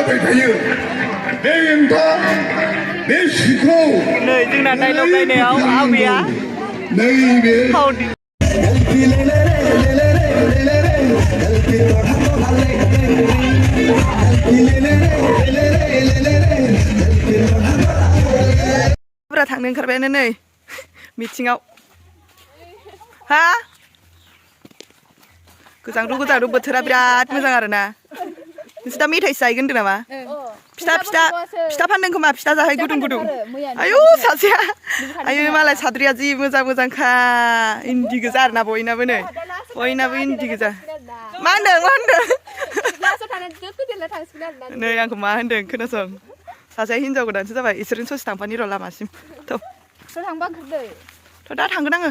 जाबाय थायो बे हेंथा बे सिखौ नै जोंना डाइलग नायनायाव आबैया नैबे बुरा थांनो ओंखारबायानो नै मिटिंआव हा गोजांदु गोजांदु बोथोरा बिराद मोजां आरोना नोंसोर दा मेथाइसो जाहैगोन होनदों नामा फिथा फानदों खोमा फिथा जाहै गुदुं गुदुं आयौ सासेया आयौ मालाय साद्रिया जि मोजां मोजांखा इन्दि गोजा आरोना बयनाबो नै बयनाबो इन्दि गोजा मा होनदों नै आंखौ मा होनदों खोनासं सासेया हिनजाव गोदानसो जाबाय इसोरजों ससे थांफानि र' लामासिम थ' दा थांगोन आङो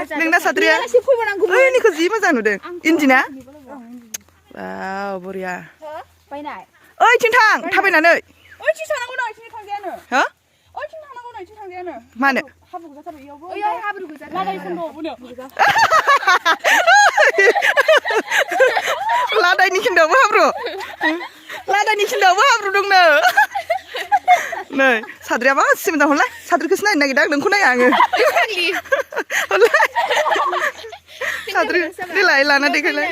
नोंना साद्रिया ओइनिखौ जि मोजां नुदों इन्दिना वाव बरिया ओइथिं थां थाबायनानै हो मानो लादायनि खिन्दावबो हाब्रु दंनो नै साद्रिया मासे मोजां हरलाय साद्रिखौसो नायनो नागिरदों नोंखौ नाया आङो साद्रि देलाय लाना देखायलाय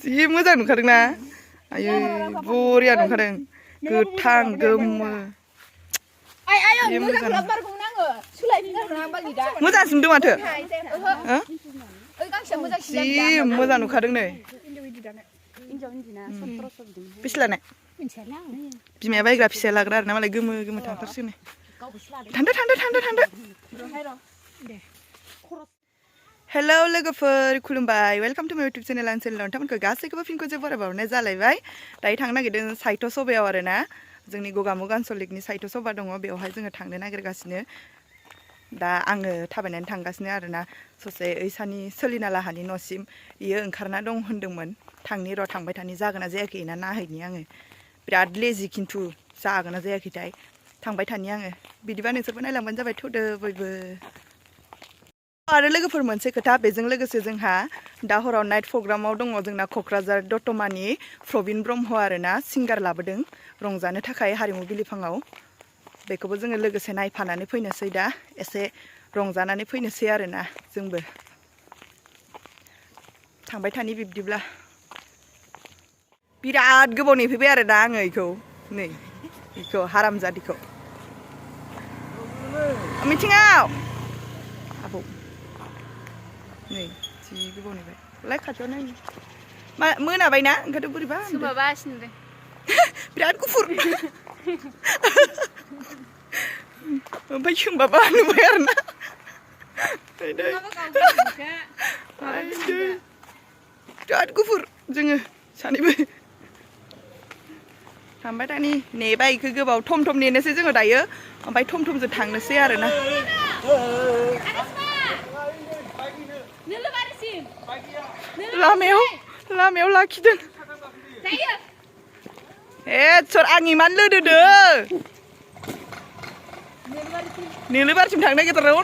जि मोजां नुखादोंना आयै बरिया नुखादों गोथां गोमो मोजांसो नुदों माथो जि मोजां नुखादों नै बेसे लानाय बिमाया बायग्रा फिसाया लाग्रा आरोना मालाय गोमो गोमो थांथारसिगोन थांदो हेलौ लोगोफोर खुलुमबाय वेलकाम टु माय इउटुब चेनेल आं चेनेलाव नोंथांमोनखौ गासैखौबो फिन खनसे बरायबावनाय जालायबाय दायो थांनो नागिरदों साहित्य सभायाव आरोना जोंनि गगामुग आनसलिकनि साहित्य सभा दङ बेवहाय जोङो थांनो नागिरगासिनो दा आङो थाबायनानै थांगासिनो आरोना ससे ओइसानि सोलिना लाहानि न'सिम इयो ओंखारना दं होनदोंमोन थांनि र' थांबाय थानि जागोन ना जायाखै ना नायहैनि आङो बिराद लेजि खिन्थु जागोन ना जायाखैथाय थांबाय थानि आङो बिदिबा नोंसोरबो नायलांबानो जाबाय थ'दो बयबो आरो लोगोफोर मोनसे खोथा बेजों लोगोसे जोंहा दा हराव नाइट प्रग्रामाव दङ जोंना क'क्राझार दतमानि प्रबिन ब्रह्म आरोना सिंगार लाबोदों रंजानो थाखाय हारिमु बिलिफाङाव बेखौबो जोङो लोगोसे नायफानानै फैनोसै दा एसे रंजानानै फैनोसै आरोना जोंबो थांबाय थानि बिब्दिब्ला बिराद गोबाव नेफैबाय आरोना आङो इखौ नै इखौ हारामजादिखौ मिथिङाव आबौ नै जि गोबाव नेबाय लाय खाथियाव नायनो मा मोनाबायना ओंखायनो बोरैबा बिराद गुफुर ओमफ्राय सोंबाबा नुबाय आरोना बिराद गुफुर जोङो सानैबो थांबाय थानि नेबाय इखौ गोबाव थम थम नेनोसै जोङो दायो ओमफ्राय थम थमजों थांनोसै आरोना लामायाव लाखिदों सर आं इमान लोदोदो नोलोबारिसिम थांनो नागिरदों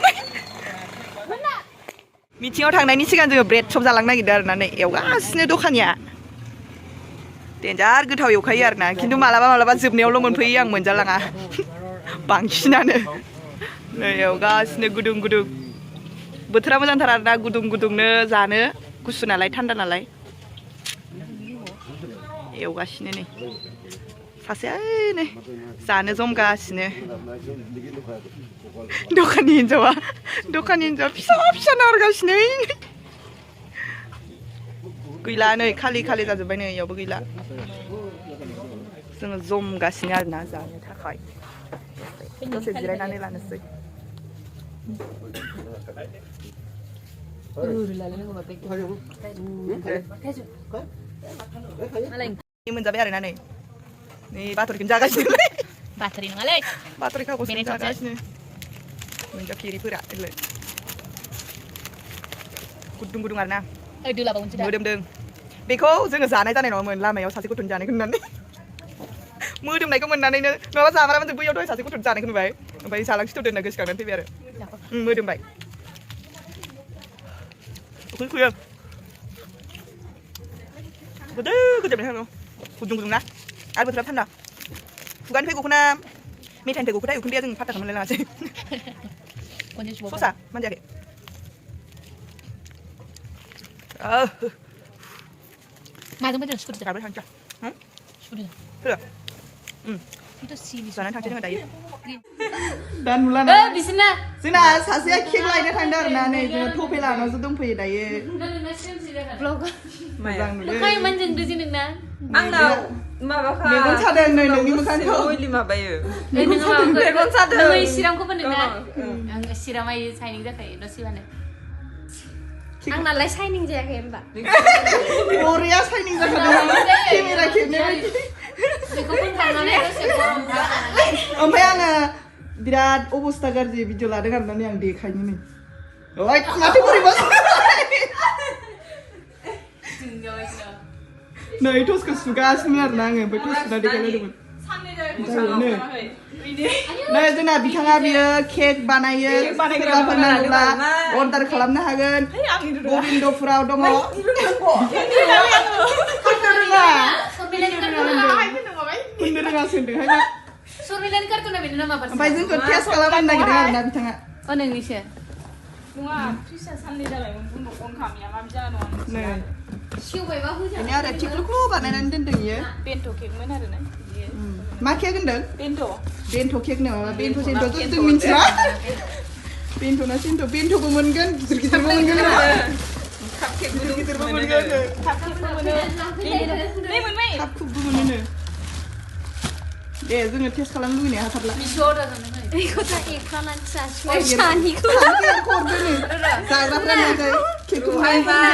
मिटिङाव थांनायनि सिगां जोङो ब्रेड चप जालांनो नागिरदों आरोना नै एवगासिनो दखानिया देन्जार गोथाव एवखायो आरोना खिन्थु मालाबा जोबनायावल' मोनफैयो आं मोनजालाङा बांसिनानो नै एवगासिनो गुदुं गुदुं बोथोरा मोजांथार आरोना गुदुं गुदुंनो जानो गुसु नालाय थान्दा नालाय एवगासिनो नै सासेया नै जानो जमगासिनो दखाननि हिन्जावा फिसा नाहरगासिनो गैला नै खालि जाजोब्बाय नै इयावबो गैला जोङो जमगासिनो आरोना जानो थाखाय दसे जिरायनानै लानोसै मोनजाबाय आरोना नै बाथरिखौनो जागासिनो बाथरि नङालै बाथरि खागजखौनो जागासिनो मोनजाफेरिफोरा गुदुं आरोना मोदोमदों बेखौ जोङो जानाय जानाय नङामोन लामायाव सासे गथ'नि जानायखौ नुनानै मोदोमनायखौ मोननानैनो नङाबा जामारामोन जों बैयाव दहाय सासे गथ'नि जानायखौ नुबाय ओमफ्राय जालांसिथ'दो होनना गोसोखांनानै फैबाय आरो मोदोमबाय gede bener ujung na ada betul tanda bukan fego kuna meeting fego kuna ukun dia jeng patah kemana lagi susah manja ke Mai tunggu terus, cakap berapa cakap sudah. sudah Itu sini. soalnya tadi dengan daya dan bulan Di sini. जोंना सासेया cake लायनो थांदों आरोना नै जोङो थफे लानासो दंफैयो दायो Vlog. मोजां नुदों Kayak manjang sini nang. आंनाव माबाखा मेगन सादों नै नोंनि मोखांखौ अइलि माबायो Megon satu. Nang siramku bener nang. Ang siram aja shining जाखायो दसेबानो. आंनालाय shining जायाखै होमबा? अरिया साइनिं जाखादों केमेरा खेबनाय बायदि बेखौ फोनखांनानै दसे गरम जानानै ओमफ्राय आङो बिराद अबस्था गाज्रि भिडिअ लादों आरोना नै आं देखायनो नै ओइ माथो बोरैबा जोंनियाव इसो नै टसखौ सुगासिनो आरोना आङो ओमफ्राय टस सुना देखायलायदोंमोन नै जोंना बिथाङा बियो केक बानायो सोरबाफोर नांगौब्ला अर्डार खालामनो हागोन गबिन्दपुराव दङ होननो रोङासो होनदोंहाय Surveillance kartu nabi nama apa? ओमफ्राय जोंखौ टेस्ट खालामनो नागिरदों आरोना बिथाङा Oh नोंनिसो नङा फिसा साननै जाबायमोन बुंदों अन खामिया माबि जानो सिवबायबा होजा बेनो आरो थिख्लुख्लु बानायनानै दोनदों इयो बेन्थ' केकमोन आरो ना बियो मा केक होनदों बेन्थ' बेन्थ' केक नो माबा बेन्थ' सेन्थ' जों मिथिला बेन्थ'ना सेन्थ' बेन्थ'बो मोनगोन गिदिर गिदिरबो मोनगोन गिदिर गिदिरबो मोनगोन थाब केकबो मोनो नै मोनबाय थाब खुबबो मोनोनो दे जोङो टेस्ट खालामनो लुगैनाया हाथारला मिसौदा जानानै बेखौ दा एख्रानानै जासिबाय सानिखौ हरदोनो जाग्राफ्रा नाथाय केकखौ हरनाय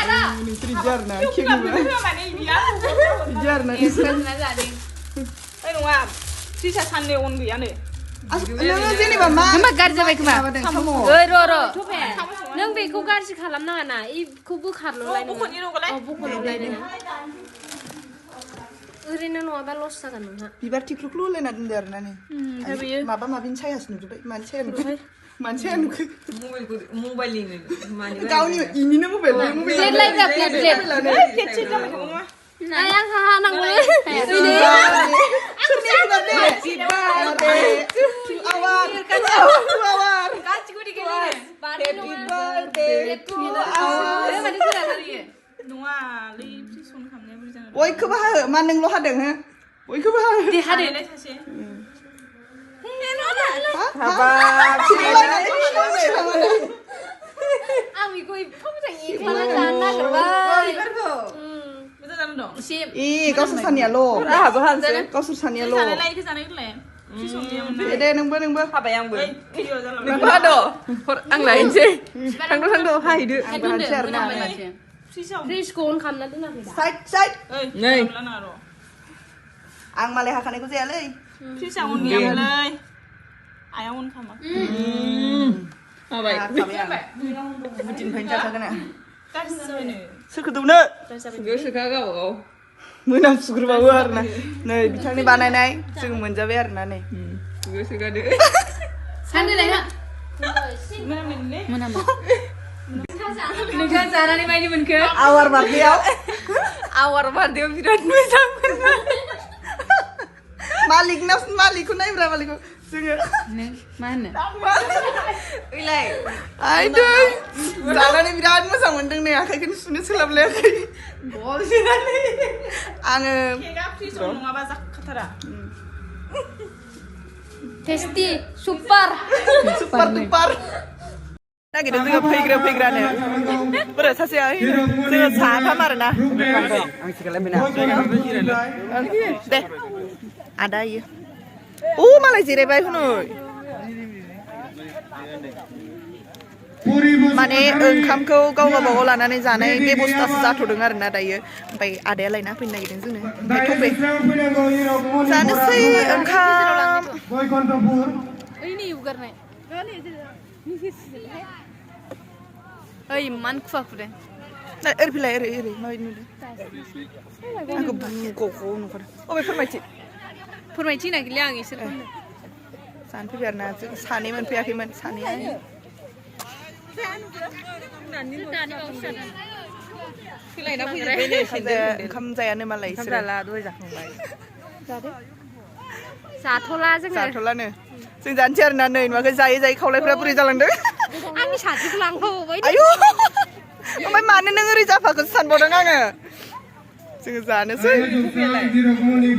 आरो नोंसोर इदि आरोना केक होबा होआ माने बिया इदि आरोना नोंसोर ना जादों ओइ नङा फिसा साननै अन गैयानो नोङो जेनेबा मा होमबा गाज्रि जाबाय खोमा माबादों साम' ओइ र' नों बेखौ गाज्रि खालामनाङा ना इखौ बोखारल'लाय बख'नि रगलाय बख'ल'लाय ओरैनो नङाबा लस जागोन नोंहा बिबार थिख्लुख्लु होलायना दोनदो आरोना नै माबा माबिनि सायासो नुजोब्बाय मानि साया नुखो मानि साया नुखो मबाइलनि मानि गावनि इनिनो मबाइल प्लेट लायब्रा प्लेट खेबसे जाबाय नङा आय आं हानांगौ गासिखौ नङा लै फ्रिसन खालामनाया बोरै जानो बयखौबो हाहो मा नोंल' हादों हो बयखौबो हाहो हादोंलाय सासे आं बेखौ एफा मोजां एख्लाना जानो नागिरबाय मोजां जानो दं एसे गावसोर सानैयाल' आहाबो हानसै गावसोर सानैयाल' जानायलाय इखौ जानायलाय फ्रिसन गैयामोन दे नोंबो हाबाय आंबो भिडिअ जालांबाय नोंबो हाद' आं लायनोसै थांद' हाहैदो आंबो हानसै आरोना फ्रिसाव फ्रिजखौ अन खालामना दोनाखै दा साइड ओइ नै लाना र' आं मालाय हाखानायखौ जायालै फ्रिसा अन गैयामोनलै आया अन खामा हाबाय गुदिनिफ्रायनो जाखागोन आं गाज्रि जाबायनो सोरखौ दौनो गोसोखा गावबागाव मोनामसुग्रोबावो आरोना नै बिथांनि बानायनाय जों मोनजाबाय आरोना नै गोसोखादो सानदोलाय हा मोनामनायलै मोनामा नोंथाङा जानानै बायदि मोनखो आवार बार्थडेआव आवार बारदेयाव बिराद मोजां मालिकखौ नायब्रा मालिकखौ जोङो मा होनो ओइलाय आइदै जानानै बिराद मोजां मोनदों नै आखाइखौनो सुनो सोलाबलायाखै आङो केकआ फ्रिसन नङाबा जाखाथारा टेस्टि सुपार सुपार दुपार नागिरदों जोङो फैग्रानो बोरै सासेया जोङो साथाम आरोना दे आदा इयो ओ मालाय जिरायबाय हनै माने ओंखामखौ गाव गावबागाव लानानै जानाय बेबस्थासो जाथ'दों आरोना दायो ओमफ्राय आदाया लायना फैनो नागिरदों जोंनो ओमफ्राय थ'बे जानोसै ओंखाम ओइ नै उगारनाय ओइ इमान खुवा खुदों ओरै फैलाय ओरै माबायदि नुदों आंखौ बुग'खौ नुखादों अबे फोरमायथि नागिरलै आं इसोरखौ जानो फैबाय आरोना जों सानै मोनफैयाखैमोन सानैया सोलायना फैजोब्बाय नै ओंखाम जायानो मालाय ओंखाम इसोरो जाला दहाय जाखांबाय जाथ'ला जोङो जाथ'लानो जों जानोसै आरोना नै नुवाखै जायै जायै खावलायफ्रा बोरै जालांदों आंनि साथिखौ लांफाबाय आयु ओमफ्राय मानो नों ओरै जाफाखौसो सानबावदों आङो जोङो जानोसै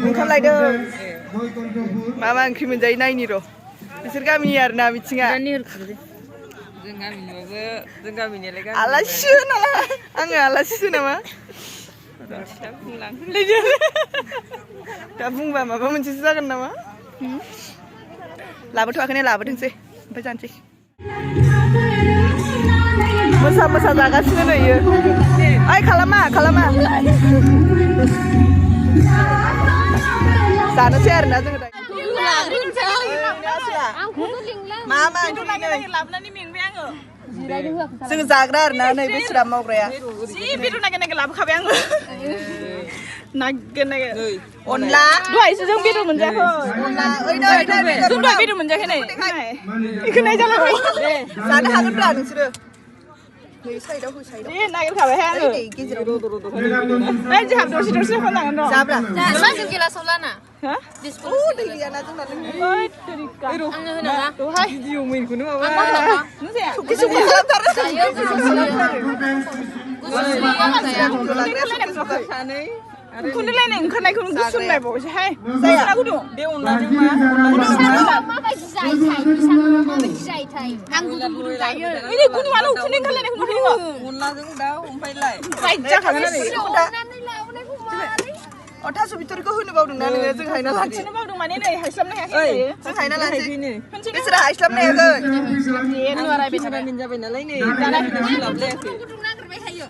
ओंखाम लायदों मा मा ओंख्रि मोनजायो नायनि र' बिसोर गामिनि आरोना मिथिङा जों गामिनियालाय गामि आलासिसो नामा आङो आलासिसो नामा दा बुंबा माबा मोनसेसो जागोन नामा लाबोथ'वाखैनो लाबोथोंसै ओमफ्राय जानोसै मोसा मोसा जागासिनो नैयो ओइ खालामा जानोसै आरोना जोङो दा मा लाबोनानै मेंबाय आङो जोङो जाग्रा आरोना नै बेसुरा मावग्राया जि बेदर नागिर लाबोखाबाय आङो नागिर अनला दहायसो जों बेदर मोनजायाखै अनला ओइ नै जों दहाय बेदर मोनजायाखै नै बेखौ नायजालांबाय जानो हागोनब्रा नोंसोरो नै साइडआव हो साइडआव जि नागिरखाबायहाय आङो नै गेजेराव ओइ जोंहा दरसे दरसे खननांगोन र' जाब्रा जों गिलासाव लाना हा दै गैयाना जोंना लोंनो ओइ तरिका आंनो होनाङा दहाय भिडिअ मैनखौनो माबा नों जाया किसु खालामथारो जायो सानै खुन्दुलायनाय ओंखारनायखौनो गुसुं नायबावसैहाय जाया गुदुं बे अनलाजों मा माबायदि जायोथाय बिसानो माबायदि जायोथाय आं गुदुं गुदुं जायो ओइ गुदुङानो उखुन्दै ओंखारलायनायखौ नुदों अनलाजों दाउ ओमफ्रायलाय जायद जाखागोन आरो संनानै लाबोनायखौ मारै अ थास' बिथ'रिखौ होनो बावदोंना नोङो जों हायना लानोसै खाथिनो बावदों माने नै हायस्लाबनो हायाखै जों हायना लानोसै खनसेनो बिसोरो हायस्लाबनो हायाखै जेन रायबाय थाबाय भिटामिन जाबाय नालाय नै जाना फैनो लाबलायाखै गुदुं नागिरबाय थायो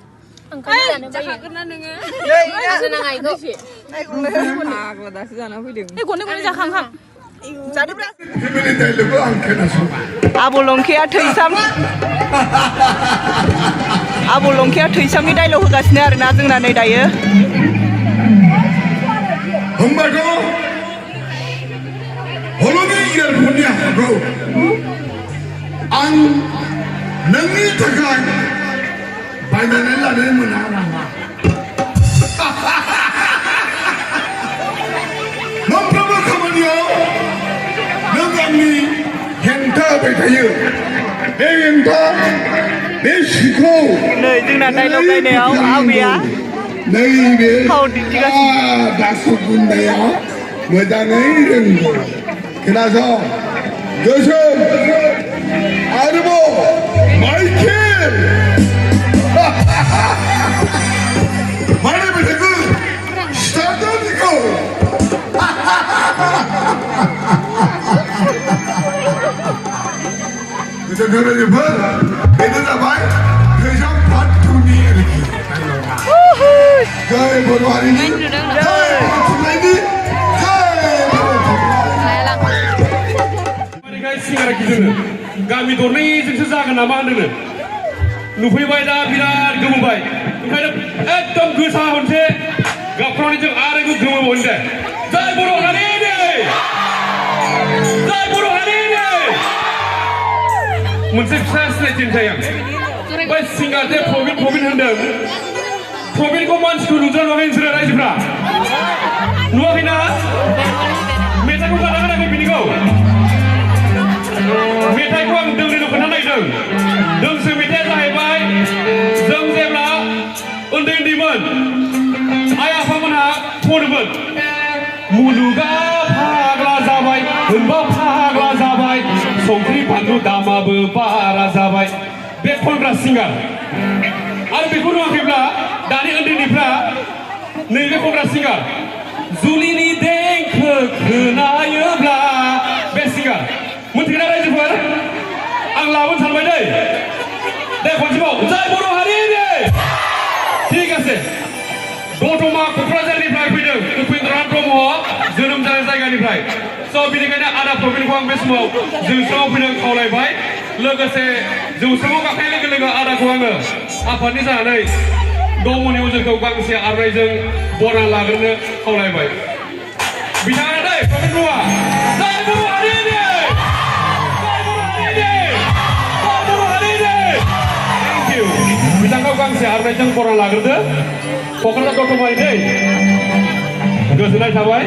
ओंखाम जानो जाखागोन ना नोङो नै होनाङा इखौ फाग्ला दासो जाना फैदों गनै गनै जाखांखां जादोब्रा फेमिलि डायलगखौ आं खोनासङा आब'लंखेया थैसामनि डायलग होगासिनो आरोना जोंना नै दायो होमबाथ' हल'नि इयारफननि हाबाखौ आं नोंनि थाखाय बायनानै लानो मोना नामा मोनफ्रोमबो खामानियाव नों आंनि हेंथा होबाय थायो बे हेंथा बे सिखौ नै जोंना डायलग गायनायाव आबैया नैबे फाव दिन्थिगासिनो दासु गुन्दाया मोजाङै रोंगौ खोनासं गोसोम आरोबाव माइकेल माने बेखौ सिथारदों बेखौ गोजोन रायजोफोर बेनो जाबाय गोजाम पार्ट 2 नि आरोखि जय बर' हारिनि जय बर' थुनलाइनि जय बर' थुनलाइ सिंगाराखि जोङो गामि दरनैजोंसो जागोन नामा होनोनो नुफैबाय दा बिराद गोमोबाय ओंखायनो एकदम गोसा मोनसे गाबख्रावनाय जों आरो गोमोबावनो दे जय बर' हारिनि जय बर' हारिनि मोनसे फिसा सिनायथि होनोसै आं बै सिंगार जे प्रबिन होनदों प्रबिनखौ मानसिखौ नुदों नुवाखै नोंसोरो रायजोफ्रा नुवाखैना मेथाइखौ खोना खोनाखै बिनिखौ मेथाइखौ आं दोंनैल' खोन्थानायदों दोंसे मेथाइया जाहैबाय जों जेब्ला उन्दै उन्दैमोन आइ आफामोनहा खनोमोन मुलुगा फाग्ला जाबाय होनबा फाग्ला जाबाय संख्रि बानलु दामाबो बारा जाबाय बे खनग्रा सिंगार आरो बेखौ नुवाखैब्ला दानि उन्दैनिफ्रा नैबे खनग्रा सिंगार जुलिनि देंखो खोनायोब्ला बे सिंगार मोनथिगोना रायजोफोर आं लाबोनो सानबाय दे खनसेबाव जय बर' हारिनि ठीक আছে दतमा क'क्राझारनिफ्राय फैदों उपेन्द्रनाथ ब्रह्म जोनोम जानाय जायगानिफ्राय स' बेनिखायनो आदा प्रबिनखौ आं बे समाव जौस्राङाव फैनो खावलायबाय लोगोसे जौस्राङाव गाखोनाय लोगो लोगो आदाखौ आङो आफादनि जानानै दमनि उजोरखौ गांसे आर'नाइजों बरना लाग्रोनो खावलायबाय बिथाङा दै प्रबिन ब्रह्मआ जय बर' हारिनि बिथांखौ गांसे गांसे आरनायजों बरन लाग्रोदो क'क्राझार दतमानि दै गोजोननाय थाबाय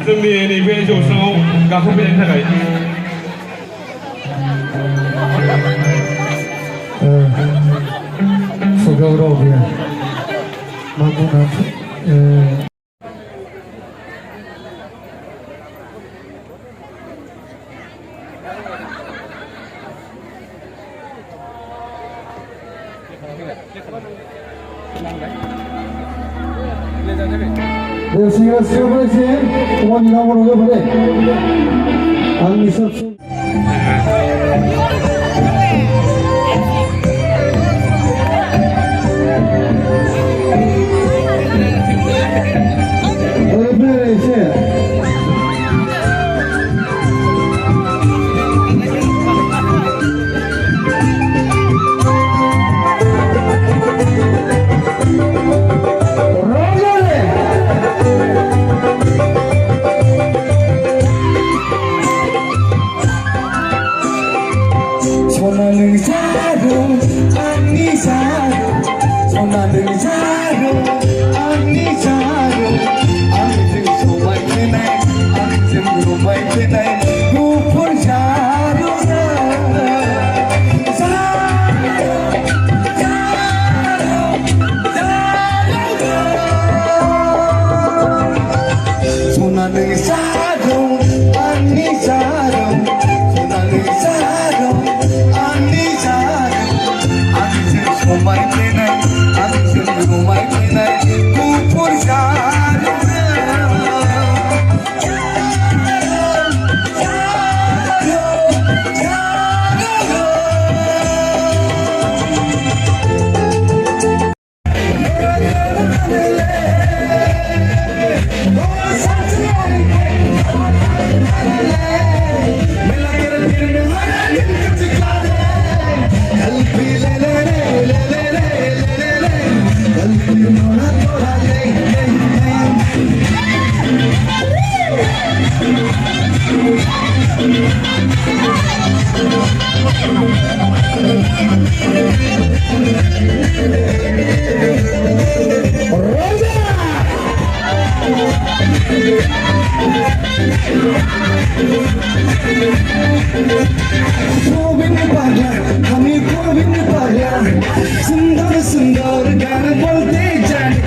जोंनि नैबे जौस्राङाव गाखोफैनायनि थाखाय खुगायाव राव गैया मा बुंनांगौ 네, 시간 쓰여버리지 어머니 나무로 가버려 안니 섭씨 손하는 자로 안니 자로 손하는 자로 안니 자로 안증 소마이 되나이 안증 로마이 되나이 우폰 자로나 손하는 자로 안니 자로 손하는 자로 Rumah kenai, anjing rumah kenai, kupur jarum, Govind पागला हमें गोविंद पागला सुंदर सुंदर गाना बोलते जाने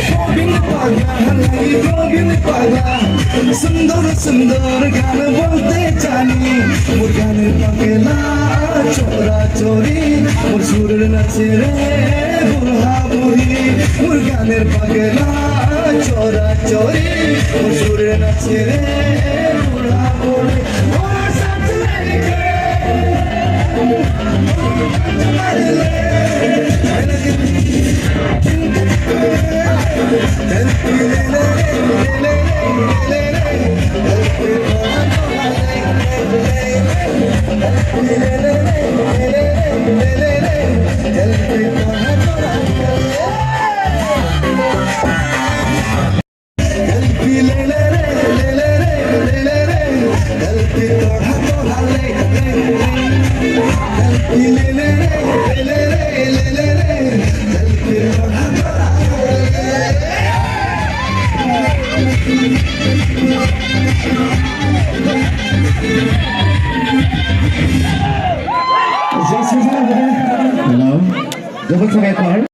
गोविंद पागला हमें गोविंद पागला सुंदर सुंदर गाना बोलते जाने मुर्गाने पागला चोरा चोरी मुर्सुर नचे रे बुढ़ा बुढ़ी मुर्गाने पागला चोरा चोरी मुर्सुर नचे रे बुढ़ा बुढ़ी Hello, double second call.